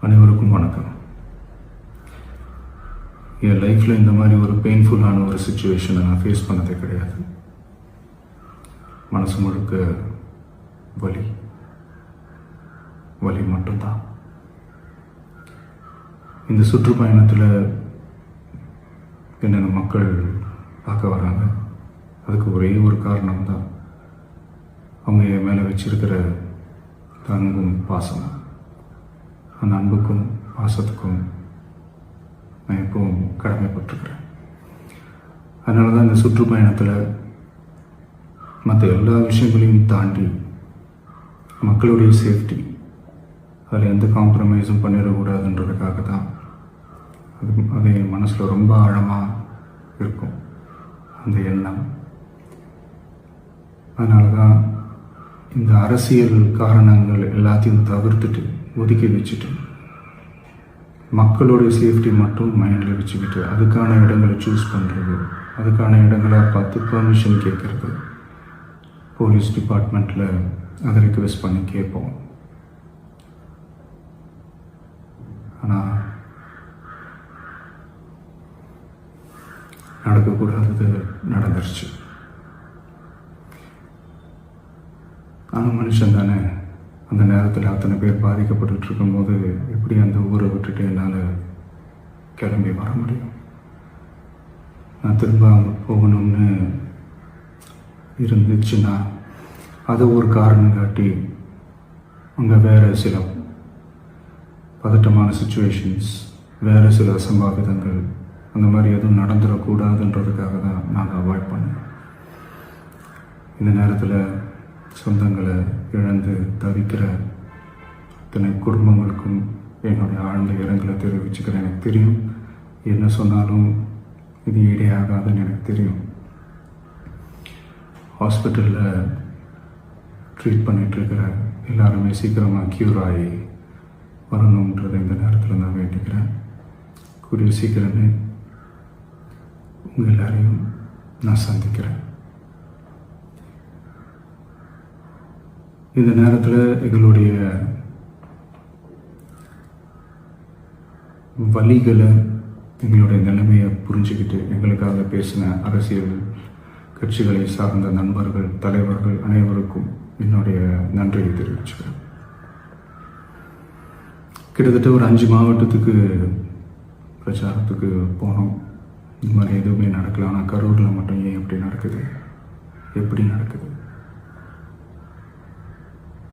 அனைவருக்கும் வணக்கம். என் லைஃப்பில் இந்த மாதிரி ஒரு பெயின்ஃபுல்லான ஒரு சுச்சுவேஷனை நான் ஃபேஸ் பண்ணதே கிடையாது. மனசு முழுக்க வலி வலி மட்டும்தான். இந்த சுற்றுப்பயணத்தில் என்னென்ன மக்கள் பார்க்க வராங்க, அதுக்கு ஒரே ஒரு காரணம் தான் அவங்க என் மேலே வச்சிருக்கிற அன்பும் பாசம். அந்த அன்புக்கும் பாசத்துக்கும் நான் எப்பவும் கடமைப்பட்டிருக்கிறேன். அதனால தான் இந்த சுற்றுப்பயணத்தில் மற்ற எல்லா விஷயங்களையும் தாண்டி மக்களுடைய சேஃப்டி, அதில் எந்த காம்ப்ரமைஸும் பண்ணிடக்கூடாதுன்றதுக்காக தான் அது என் மனசில் ரொம்ப ஆழமாக இருக்கும் அந்த எண்ணம். அதனால தான் இந்த அரசியல் காரணங்கள் எல்லாத்தையும் தவிர்த்துட்டு ஒதுக்கி வச்சுட்டு மக்களுடைய சேஃப்டி மட்டும் மைண்டில் வச்சுக்கிட்டு அதுக்கான இடங்களை சூஸ் பண்ணுறது, அதுக்கான இடங்களை பார்த்து பெர்மிஷன் கேட்குறது, போலீஸ் டிபார்ட்மெண்ட்டில் அதை ரிக்வெஸ்ட் பண்ணி கேட்போம். ஆனால் நடக்கக்கூடாதது நடந்துருச்சு. ஆனால் மனுஷன் தானே, அந்த நேரத்தில் அத்தனை பேர் பாதிக்கப்பட்டு இருக்கும்போது எப்படி அந்த ஊரை விட்டுட்டு என்னால் கிளம்பி வர முடியும்? நான் திரும்ப அங்கே போகணும்னு இருந்துச்சுன்னா அதை ஒரு காரணம் காட்டி அங்கே வேறு சில பதட்டமான சுச்சுவேஷன்ஸ், வேறு சில அசம்பாவிதங்கள் அந்த மாதிரி எதுவும் நடந்துடக்கூடாதுன்றதுக்காக தான் நான் அவாய்ட் பண்ணேன். இந்த நேரத்தில் சொந்தங்களை இழந்து தவிக்கிற அத்தனை குடும்பங்களுக்கும் என்னுடைய ஆழ்ந்த இரங்கலை தெரிவிச்சுக்கிறேன். எனக்கு தெரியும், என்ன சொன்னாலும் இது ஈடேயாகாதுன்னு எனக்கு தெரியும். ஹாஸ்பிட்டலில் ட்ரீட் பண்ணிகிட்ருக்கிற எல்லாருமே சீக்கிரமாக க்யூர் ஆகி வரணுன்றதை இந்த நேரத்தில் நான் வேண்டிக்கிறேன். கூடிய சீக்கிரமே உங்கள் எல்லாரையும் நான் சந்திக்கிறேன். இந்த நேரத்தில் எங்களுடைய வலிகளை, எங்களுடைய நிலைமையை புரிஞ்சுக்கிட்டு எங்களுக்காக பேசின அரசியல் கட்சிகளை சார்ந்த நண்பர்கள், தலைவர்கள் அனைவருக்கும் என்னுடைய நன்றியை தெரிவிச்சுக்கிறேன். கிட்டத்தட்ட ஒரு 5 மாவட்டத்துக்கு பிரச்சாரத்துக்கு போனோம். இந்த மாதிரி எதுவுமே நடக்கல. ஆனால் கரூரில் மட்டும் ஏன் எப்படி நடக்குது, எப்படி நடக்குது?